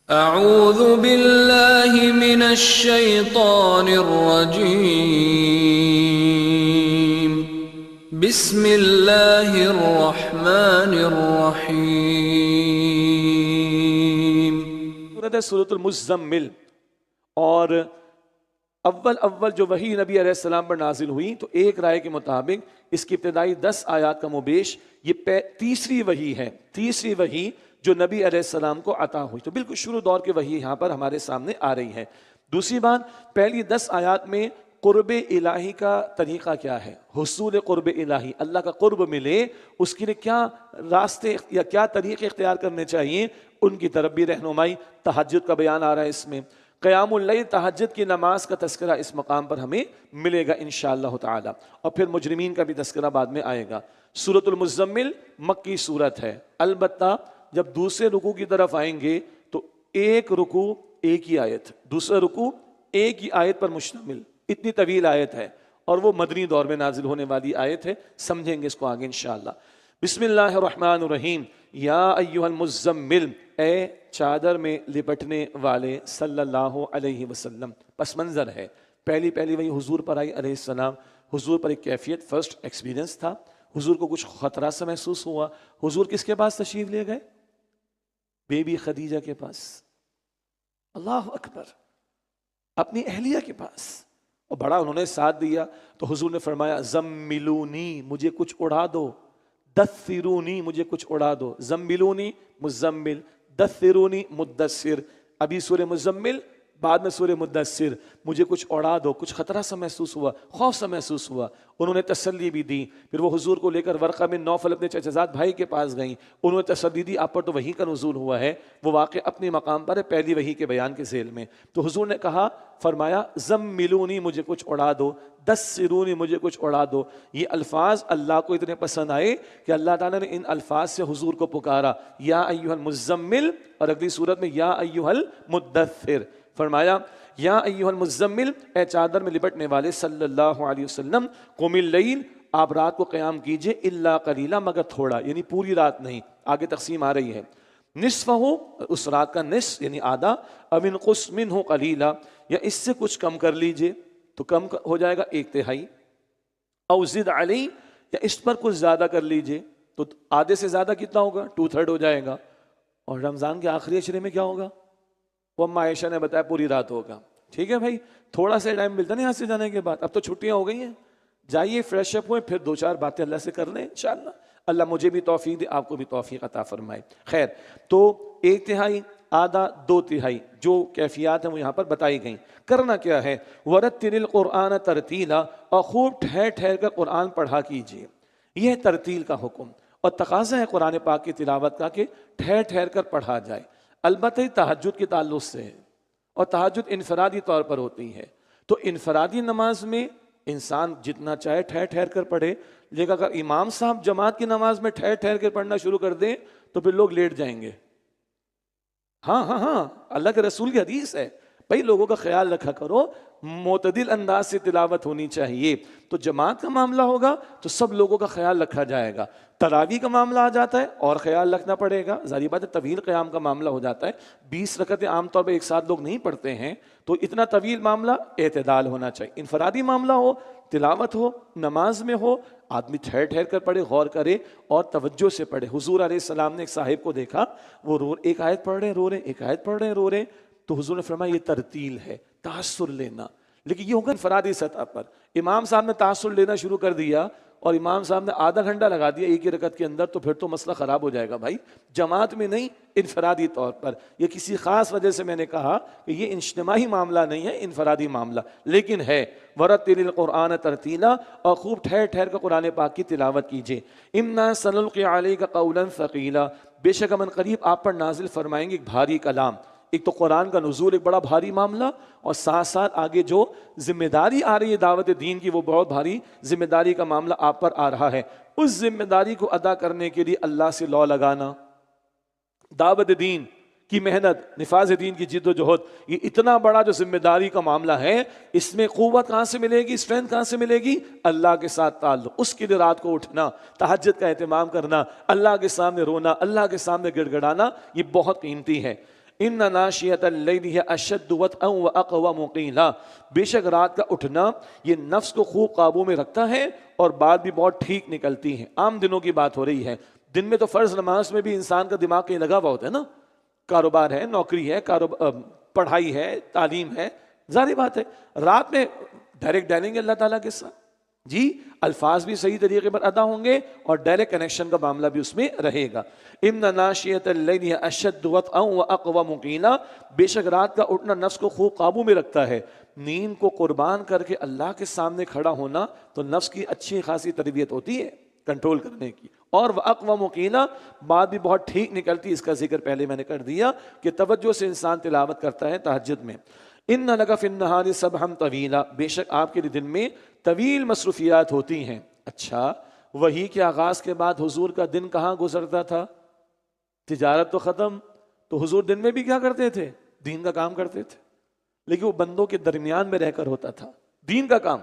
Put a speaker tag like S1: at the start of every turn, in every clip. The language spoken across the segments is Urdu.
S1: اعوذ باللہ من الشیطان الرجیم بسم اللہ الرحمن الرحیم۔
S2: سورت ہے سورت المزمل، اور اول جو وحی نبی علیہ السلام پر نازل ہوئی تو ایک رائے کے مطابق اس کی ابتدائی 10 آیات کا مبیش یہ تیسری وحی ہے، تیسری وحی جو نبی علیہ السلام کو عطا ہوئی، تو بالکل شروع دور کی وحی یہاں پر ہمارے سامنے آ رہی ہے۔ دوسری بات، پہلی 10 آیات میں قرب الہی کا طریقہ کیا ہے، حصول قرب الہی، اللہ کا قرب ملے اس کے لیے کیا راستے یا کیا طریقے اختیار کرنے چاہیے، ان کی طرف بھی رہنمائی۔ تہجد کا بیان آ رہا ہے اس میں، قیام اللیل تہجد کی نماز کا تذکرہ اس مقام پر ہمیں ملے گا انشاءاللہ تعالی، اور پھر مجرمین کا بھی تذکرہ بعد میں آئے گا۔ سورۃ المزمل مکی سورت ہے، البتہ جب دوسرے رکوع کی طرف آئیں گے تو ایک رکوع ایک ہی آیت، دوسرا رکوع ایک ہی آیت پر مشتمل، اتنی طویل آیت ہے، اور وہ مدنی دور میں نازل ہونے والی آیت ہے، سمجھیں گے اس کو آگے انشاءاللہ۔ بسم اللہ الرحمن الرحیم، یا ایھا المزمل، اے چادر میں لپٹنے والے صلی اللہ علیہ وسلم۔ پس منظر ہے، پہلی وہی حضور پر آئی علیہ السلام، حضور پر ایک کیفیت، فرسٹ ایکسپیرینس تھا، حضور کو کچھ خطرہ سا محسوس ہوا۔ حضور کس کے پاس تشریف لے گئے؟ بی بی خدیجہ کے پاس، اللہ اکبر، اپنی اہلیہ کے پاس، اور بڑا انہوں نے ساتھ دیا۔ تو حضور نے فرمایا زملونی، مجھے کچھ اڑا دو، دثرونی، مجھے کچھ اڑا دو، زملونی مزمل، دثرونی مدثر، ابھی سورہ مزمل بعد میں سورہ مدثر، مجھے کچھ اڑا دو۔ کچھ خطرہ سا محسوس ہوا، خوف سا محسوس ہوا، انہوں نے تسلی بھی دی۔ پھر وہ حضور کو لے کر ورقہ بن نوفل اپنے چچا زاد بھائی کے پاس گئیں، انہوں نے تسلی دی، آپ پر تو وحی کا نزول ہوا ہے، وہ واقع اپنے مقام پر ہے، پہلی وحی کے بیان کے ذیل میں۔ تو حضور نے کہا، فرمایا زملونی، مجھے کچھ اڑا دو، دثرونی، مجھے کچھ اڑا دو۔ یہ الفاظ اللہ کو اتنے پسند آئے کہ اللہ تعالیٰ نے ان الفاظ سے حضور کو پکارا، یا ایھا المزمل، اور اگلی صورت میں یا ایھا المدثر، فرمایا یا ایھا المزمل، اے چادر میں لپٹنے والے صلی اللہ علیہ وسلم، قم اللیل، آپ رات کو قیام کیجئے، الا قلیلا، مگر تھوڑا، یعنی پوری رات نہیں، آگے تقسیم آ رہی ہے، نصفہ، اس رات کا نصف یعنی آدھا، او انقص منہ قلیلا، یا اس سے کچھ کم کر لیجئے، تو کم ہو جائے گا 1/3، او زد علی، یا اس پر کچھ زیادہ کر لیجئے، تو آدھے سے زیادہ کتنا ہوگا؟ 2/3 ہو جائے گا۔ اور رمضان کے آخری عشرے میں کیا ہوگا؟ وہ اما عائشہ نے بتایا پوری رات ہوگا۔ ٹھیک ہے بھائی، تھوڑا سا ٹائم ملتا نا یہاں سے جانے کے بعد، اب تو چھٹیاں ہو گئی ہیں، جائیے فریش اپ ہوئے، پھر 2-4 باتیں اللہ سے کر لیں انشاءاللہ، اللہ مجھے بھی توفیق دے، آپ کو بھی توفیق عطا فرمائے۔ خیر، تو 1/3، آدھا، 2/3 جو کیفیات ہیں وہ یہاں پر بتائی گئیں۔ کرنا کیا ہے؟ وَرَتِّلِ الْقُرْآنَ تَرْتِیلًا، اور خوب ٹھہر ٹھہر کر قرآن پڑھا کیجیے، یہ ہے ترتیل کا حکم، اور تقاضا ہے قرآن پاک کی تلاوت کا کہ ٹھہر ٹھہر کر پڑھا جائے۔ البتہ تہجد کے تعلق سے ہے، اور تہجد انفرادی طور پر ہوتی ہے، تو انفرادی نماز میں انسان جتنا چاہے ٹھہر ٹھہر کر پڑھے، لیکن اگر امام صاحب جماعت کی نماز میں ٹھہر ٹھہر کر پڑھنا شروع کر دیں تو پھر لوگ لیٹ جائیں گے۔ ہاں، اللہ کے رسول کی حدیث ہے، بھائی لوگوں کا خیال رکھا کرو، معتدل انداز سے تلاوت ہونی چاہیے۔ تو جماعت کا معاملہ ہوگا تو سب لوگوں کا خیال رکھا جائے گا، تراویح کا معاملہ آ جاتا ہے اور خیال رکھنا پڑے گا، ظاہر بات ہے طویل قیام کا معاملہ ہو جاتا ہے، 20 رکعتیں عام طور پہ ایک ساتھ لوگ نہیں پڑھتے ہیں، تو اتنا طویل معاملہ، اعتدال ہونا چاہیے۔ انفرادی معاملہ ہو، تلاوت ہو، نماز میں ہو، آدمی ٹھہر ٹھہر کر پڑھے، غور کرے اور توجہ سے پڑھے۔ حضور علیہ السلام نے ایک صاحب کو دیکھا، وہ ایک آیت پڑھ رہے رو رہے، ایک آیت پڑھ رہے رو رہے، تو حضور نے فرمایا یہ ترتیل ہے، تاثر لینا، لیکن یہ ہوگا انفرادی سطح پر۔ امام صاحب نے تاثر لینا شروع کر دیا اور امام صاحب نے آدھا گھنٹہ لگا دیا ایک ہی رکعت کے اندر، تو پھر تو مسئلہ خراب ہو جائے گا بھائی، جماعت میں نہیں، انفرادی طور پر۔ یہ کسی خاص وجہ سے میں نے کہا کہ یہ اجتماعی معاملہ نہیں ہے، انفرادی معاملہ لیکن ہے۔ وَرَتِّلِ الْقُرْآنَ تَرْتِیلًا، اور خوب ٹھہر ٹھہر کر قرآن پاک کی تلاوت کیجیے۔ إِنَّا سَنُلْقِي عَلَيْكَ قَوْلًا ثَقِيلًا، بے شک ہم قریب آپ پر نازل فرمائیں گے ایک بھاری کلام۔ ایک تو قرآن کا نزول ایک بڑا بھاری معاملہ، اور ساتھ ساتھ آگے جو ذمہ داری آ رہی ہے دعوت دین کی، وہ بہت بھاری ذمہ داری کا معاملہ آپ پر آ رہا ہے۔ اس ذمہ داری کو ادا کرنے کے لیے اللہ سے لو لگانا، دعوت دین کی محنت، نفاذ دین کی جد و جہد، یہ اتنا بڑا جو ذمہ داری کا معاملہ ہے، اس میں قوت کہاں سے ملے گی، اسٹرینتھ کہاں سے ملے گی؟ اللہ کے ساتھ تعلق، اس کے لیے رات کو اٹھنا، تہجد کا اہتمام کرنا، اللہ کے سامنے رونا، اللہ کے سامنے گڑ گڑانا، یہ بہت قیمتی ہے۔ ان ناشیۃ اللیل ہی اشد وطئا واقوم قیلا، بے شک رات کا اٹھنا یہ نفس کو خوب قابو میں رکھتا ہے اور بات بھی بہت ٹھیک نکلتی ہے۔ عام دنوں کی بات ہو رہی ہے، دن میں تو فرض نماز میں بھی انسان کا دماغ کہیں لگا ہوا ہوتا ہے نا، کاروبار ہے، نوکری ہے، پڑھائی ہے، تعلیم ہے، ظاہر بات ہے رات میں ڈائریکٹ ڈالیں گے اللہ تعالیٰ کے ساتھ، جی الفاظ بھی صحیح طریقے پر ادا ہوں گے اور ڈائریکٹ کنیکشن کا معاملہ بھی اس میں رہے گا۔ ان ناشیۃ اللیل اشد وطئا واقوم قیلا، بے شک رات کا اٹھنا نفس کو خوب قابو میں رکھتا ہے۔ نیند کو قربان کر کے اللہ کے سامنے کھڑا ہونا تو نفس کی اچھی خاصی تربیت ہوتی ہے کنٹرول کرنے کی، اور واقوم قیلا بات بھی بہت ٹھیک نکلتی، اس کا ذکر پہلے میں نے کر دیا کہ توجہ سے انسان تلاوت کرتا ہے تہجد میں۔ ان لک فی النہار سبحا طویلا، بے شک آپ کے لیے دن میں طویل مصروفیات ہوتی ہیں۔ اچھا وحی کے آغاز کے بعد حضور کا دن کہاں گزرتا تھا؟ تجارت تو ختم، تو حضور دن میں بھی کیا کرتے تھے؟ دین کا کام کرتے تھے، لیکن وہ بندوں کے درمیان میں رہ کر ہوتا تھا۔ دین کا کام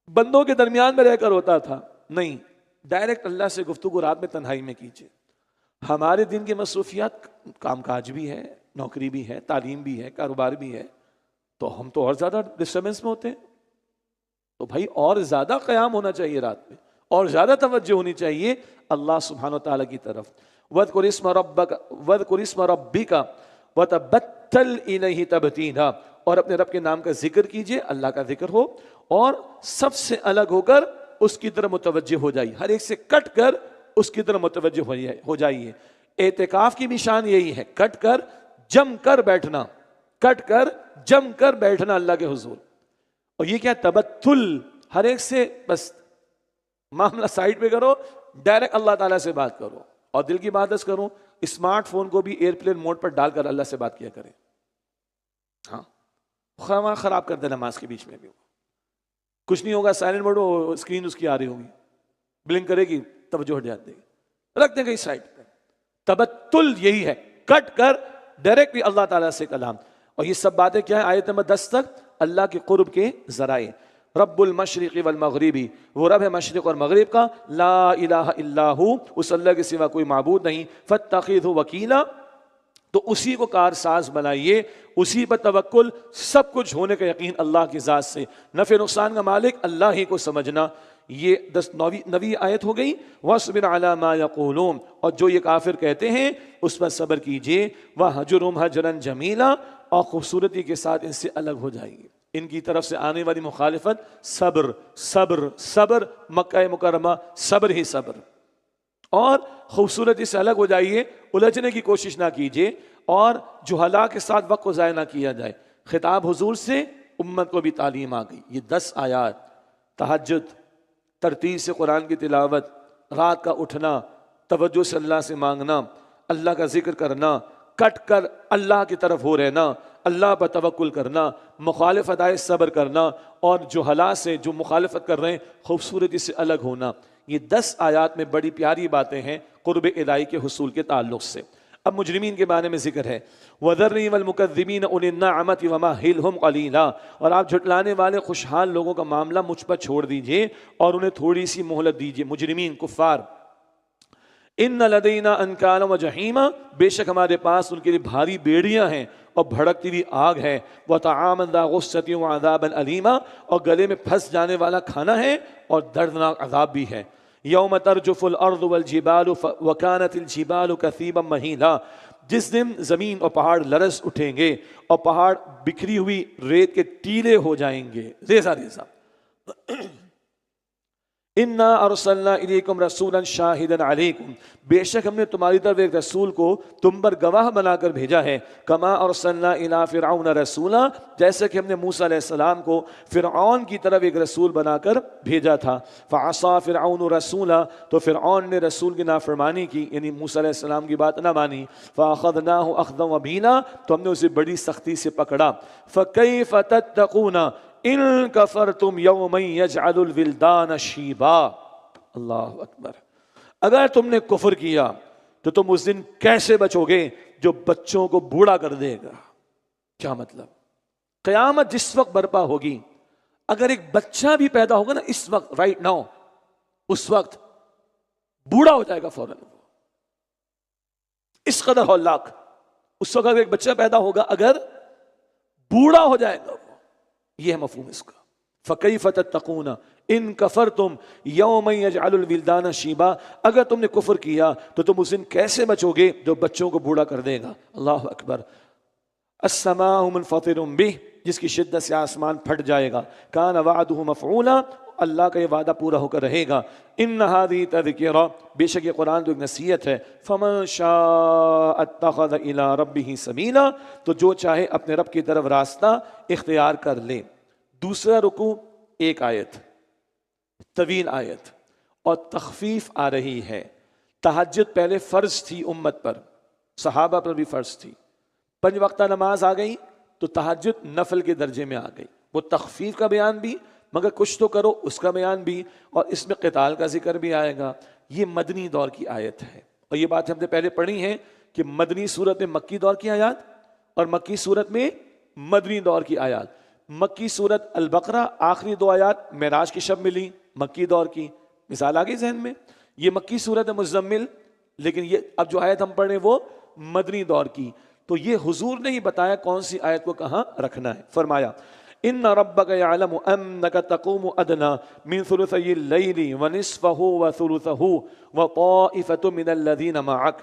S2: بندوں کے درمیان میں رہ کر ہوتا تھا، نہیں ڈائریکٹ اللہ سے گفتگو رات میں تنہائی میں کیجیے۔ ہمارے دن کی مصروفیات کام کاج بھی ہے، نوکری بھی ہے، تعلیم بھی ہے، کاروبار بھی ہے، تو ہم تو اور زیادہ ڈسٹربنس میں ہوتے ہیں۔ تو بھائی اور زیادہ قیام ہونا چاہیے رات میں، اور زیادہ توجہ ہونی چاہیے اللہ سبحانہ وتعالی کی طرف۔ وَاذْكُرِ اسْمَ رَبِّكَ وَتَبَتَّلْ إِلَيْهِ تَبْتِيلًا، اور اپنے رب کے نام کا ذکر کیجئے، اللہ کا ذکر ہو، اور سب سے الگ ہو کر اس کی طرف متوجہ ہو جائیے، ہر ایک سے کٹ کر اس کی طرف متوجہ ہو جائیے۔ اعتکاف کی بھی شان یہی ہے، کٹ کر جم کر بیٹھنا، کٹ کر جم کر بیٹھنا اللہ کے حضور۔ اور یہ کیا تبتل، ہر ایک سے بس معاملہ سائڈ پہ کرو، ڈائریکٹ اللہ تعالیٰ سے بات کرو۔ اور دل کی بات اس کروں، اسمارٹ فون کو بھی ایئرپلین موڈ پر ڈال کر اللہ سے بات کیا کریں۔ ہاں خراب کر دے نماز کے بیچ میں بھی، کچھ نہیں ہوگا، سائلنٹ موڈ ہو، اسکرین اس کی آ رہی ہوگی، بلنک کرے گی، توجہ ہٹ جاتی ہے، رکھ دیں کہیں سائڈ پہ۔ تبتل یہی ہے، کٹ کر ڈائریکٹلی اللہ تعالیٰ سے کلام۔ اور یہ سب باتیں کیا ہیں؟ آیت نمبر 10 تک اللہ کے قرب کے ذرائع۔ رب المشرق والمغربی، وہ رب ہے مشرق اور مغرب کا، لا الہ الا ہو، اس اللہ کے سوا کوئی معبود نہیں، فاتخذہ وکیلا، تو اسی کو کارساز بنائیے، اسی پر توکل، سب کچھ ہونے کا یقین اللہ کی ذات سے، نفع نقصان کا مالک اللہ ہی کو سمجھنا۔ یہ 9ویں آیت ہو گئی۔ وَاصْبِرْ عَلَىٰ مَا يَقُولُونَ، اور جو یہ کافر کہتے ہیں اس پر صبر کیجئے، وَاهْجُرْهُمْ هَجْرًا جَمِيلًا، اور خوبصورتی کے ساتھ ان سے الگ ہو جائیے۔ ان کی طرف سے آنے والی مخالفت، صبر صبر صبر، مکہ مکرمہ صبر ہی صبر، اور خوبصورتی سے الگ ہو جائیے، الجھنے کی کوشش نہ کیجیے، اور جہلاء کے ساتھ وقت کو ضائع نہ کیا جائے۔ خطاب حضور سے امت کو بھی تعلیم آ گئی۔ یہ 10 آیات، تہجد، ترتیل سے قرآن کی تلاوت، رات کا اٹھنا، توجہ سے اللہ سے مانگنا، اللہ کا ذکر کرنا، کٹ کر اللہ کی طرف ہو رہنا، اللہ پر توکل کرنا، مخالفت آئے صبر کرنا، اور جہلاء سے جو مخالفت کر رہے ہیں خوبصورتی سے الگ ہونا۔ یہ 10 آیات میں بڑی پیاری باتیں ہیں قرب الہی کے حصول کے تعلق سے۔ اب مجرمین کے بارے میں ذکر ہے، وَذَرْنِي وَالْمُكَذِّبِينَ أُولِي النَّعْمَةِ وَمَهِّلْهُمْ قَلِيلًا، اور آپ جھٹلانے والے خوشحال لوگوں کا معاملہ مجھ پر چھوڑ دیجئے اور انہیں تھوڑی سی مہلت دیجئے۔ مجرمین، کفار، ان لدینا انکالا وجحیما، بے شک ہمارے پاس ان کے لیے بھاری بیڑیاں ہیں اور بھڑکتی ہوئی آگ ہے، وطعاما ذا غصۃ وعذابا الیما، اور گلے میں پھنس جانے والا کھانا ہے اور دردناک عذاب بھی ہے۔ یوم ترجف الارض والجبال وکانت الجبال کثیبا مہیلا، جس دن زمین اور پہاڑ لرز اٹھیں گے اور پہاڑ بکھری ہوئی ریت کے ٹیلے ہو جائیں گے، ریزہ ریزہ۔ انا ارسلنا الیکم رسولا شاہدا علیکم، بے شک ہم نے تمہاری طرف ایک رسول کو تم پر گواہ بنا کر بھیجا ہے۔ کما ارسلنا الی فرعون رسولا، جیسے کہ ہم نے موسیٰ علیہ السلام کو فرعون کی طرف ایک رسول بنا کر بھیجا تھا۔ فعصا فرعون رسولا، تو فرعون نے رسول کی نافرمانی کی، یعنی موسیٰ علیہ السلام کی بات نہ مانی۔ فاخذناہ اخذا وبیلا، تو ہم نے اسے بڑی سختی سے پکڑا۔ فکیف تتقون ان کفرتم یوما یجعل الولدان شیبا، اللہ اکبر، اگر تم نے کفر کیا تو تم اس دن کیسے بچو گے جو بچوں کو بوڑھا کر دے گا؟ کیا مطلب؟ قیامت جس وقت برپا ہوگی، اگر ایک بچہ بھی پیدا ہوگا نا اس وقت، رائٹ ناؤ، اس وقت بوڑھا ہو جائے گا فوراً، اس قدر ہلاک اس وقت ایک بچہ پیدا ہوگا اگر بوڑھا ہو جائے گا وہ، یہ ہے مفہوم اس کا. فَكَيْفَ تَتَّقُونَ ان کفرتم یوم یجعل الولدان شیبا، اگر تم نے کفر کیا تو تم اس دن کیسے بچو گے جو بچوں کو بوڑھا کر دے گا. اللہ اکبر. السماء منفطر بہ، جس کی شدت سے آسمان پھٹ جائے گا. کان وعدہ مفعولا، اللہ کا یہ وعدہ پورا ہو کر رہے گا. ان ھذہ تذکرہ، بے شک یہ قرآن تو ایک نصیحت ہے. فمن شاء اتخذ الی ربہ سبیلا، تو جو چاہے اپنے رب کی طرف راستہ اختیار کر لے. دوسرا رکوع ایک آیت، طویل آیت، اور تخفیف آ رہی ہے. تہجد پہلے فرض تھی امت پر، صحابہ پر بھی فرض تھی. 5 وقتہ نماز آ گئی تو تہجد نفل کے درجے میں آ گئی. وہ تخفیف کا بیان بھی، مگر کچھ تو کرو، اس کا بیان بھی، اور اس میں قتال کا ذکر بھی آئے گا. یہ مدنی دور کی آیت ہے، اور یہ بات ہم نے پہلے پڑھی ہے کہ مدنی صورت میں مکی دور کی آیات اور مکی صورت میں مدنی دور کی آیات. مکی صورت البقرہ آخری 2 آیات معراج کی شب ملی، مکی دور کی. مثال آگئی ذہن میں؟ یہ مکی صورت مزمل، لیکن یہ اب جو آیت ہم پڑھ رہے ہیں وہ مدنی دور کی. تو یہ حضور نے ہی بتایا کون سی آیت کو کہاں رکھنا ہے. فرمایا ان ربک یعلم انک تقوم ادنی من ثلثی اللیل ونصفہ وثلثہ وطائفۃ من الذین معک،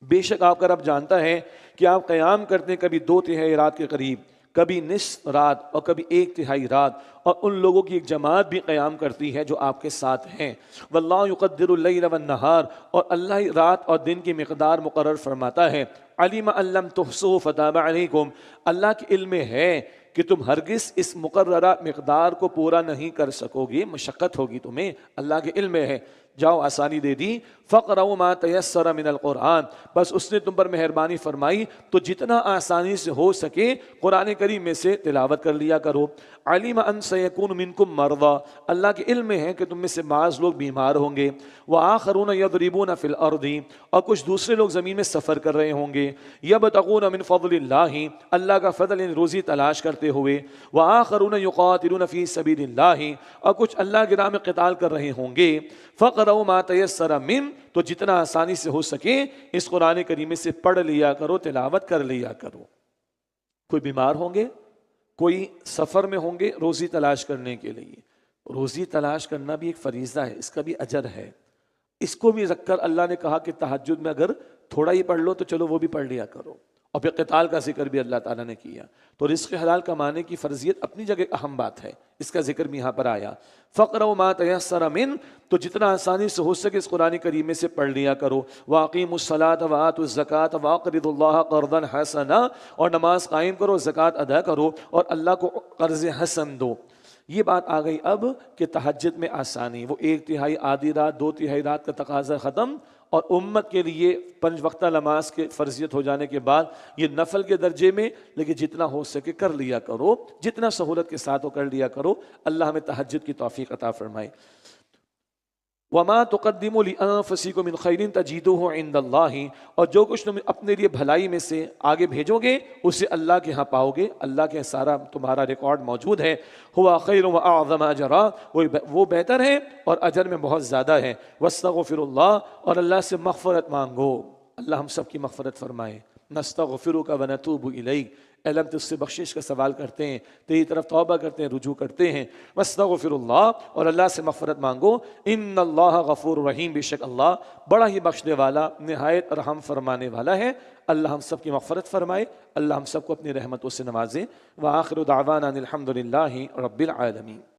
S2: بے شک آپ کا رب جانتا ہے کہ آپ قیام کرتے ہیں کبھی 2/3 رات کے قریب، کبھی نصف رات، اور کبھی 1/3 رات، اور ان لوگوں کی ایک جماعت بھی قیام کرتی ہے جو آپ کے ساتھ ہیں. واللہ یقدر اللیل والنہار، اور اللہ رات اور دن کی مقدار مقرر فرماتا ہے. علم ان لم تحصوا فتاب علیکم، اللہ کے علم میں ہے کہ تم ہرگز اس مقررہ مقدار کو پورا نہیں کر سکو گے، مشقت ہوگی تمہیں، اللہ کے علم میں ہے. جاؤ آسانی دے دی. فقرؤوا ما تیسر من القرآن، بس اس نے تم پر مہربانی فرمائی تو جتنا آسانی سے ہو سکے قرآن کریم میں سے تلاوت کر لیا کرو. علم ان سیکون منکم مرضی، اللہ کے علم میں ہے کہ تم میں سے بعض لوگ بیمار ہوں گے. وآخرون یضربون فی الارض، اور کچھ دوسرے لوگ زمین میں سفر کر رہے ہوں گے. یبتغون من فضل اللہ، اللہ کا فضل یعنی روزی تلاش کرتے ہوئے. وآخرون یقاتلون فی سبیل اللہ، اور کچھ اللہ کی راہ میں قتال کر رہے ہوں گے. فقرؤوا ما تیسر من، تو جتنا آسانی سے ہو سکے اس قرآن کریم سے پڑھ لیا کرو، تلاوت کر لیا کرو. کوئی بیمار ہوں گے، کوئی سفر میں ہوں گے روزی تلاش کرنے کے لیے. روزی تلاش کرنا بھی ایک فریضہ ہے، اس کا بھی اجر ہے. اس کو بھی رکھ کر اللہ نے کہا کہ تہجد میں اگر تھوڑا ہی پڑھ لو تو چلو وہ بھی پڑھ لیا کرو. اور پھر قتال کا ذکر بھی اللہ تعالیٰ نے کیا. تو رزق حلال کمانے کی فرضیت اپنی جگہ اہم بات ہے، اس کا ذکر بھی یہاں پر آیا. فقرؤوا ما تیسر من، تو جتنا آسانی سے ہو سکے اس قرآن کریم میں سے پڑھ لیا کرو. واقیموا الصلاۃ وآتوا الزکاۃ واقرضوا اللہ قرضا حسنا، اور نماز قائم کرو، زکوٰۃ ادا کرو، اور اللہ کو قرض حسن دو. یہ بات آ گئی اب کہ تہجد میں آسانی، وہ 1/3 آدھی رات 2/3 رات کا تقاضا ختم، اور امت کے لیے 5 وقتہ نماز کے فرضیت ہو جانے کے بعد یہ نفل کے درجے میں، لیکن جتنا ہو سکے کر لیا کرو، جتنا سہولت کے ساتھ ہو کر لیا کرو. اللہ ہمیں تہجد کی توفیق عطا فرمائے. وما تقدموا لانفسکم من خیر تجدوہ عند اللہ، اور جو کچھ تم اپنے لیے بھلائی میں سے آگے بھیجو گے اسے اللہ کے ہاں پاؤ گے. اللہ کے سارا تمہارا ریکارڈ موجود ہے. ہوا خیر واعظم اجرا، وہ بہتر ہے اور اجر میں بہت زیادہ ہے. واستغفر اللہ، اور اللہ سے مغفرت مانگو. اللہ ہم سب کی مغفرت فرمائے. نستغفرک ونتوب الیک، اے اللہ ہم تجھ سے بخشش کا سوال کرتے ہیں، تیری طرف توبہ کرتے ہیں، رجوع کرتے ہیں. واستغفر اللہ، اور اللہ سے مغفرت مانگو. ان اللہ غفور رحیم، بے شک اللہ بڑا ہی بخشنے والا نہایت رحم فرمانے والا ہے. اللہ ہم سب کی مغفرت فرمائے، اللہ ہم سب کو اپنی رحمتوں سے نوازے. وآخر دعوانا ان الحمد للہ رب العالمین.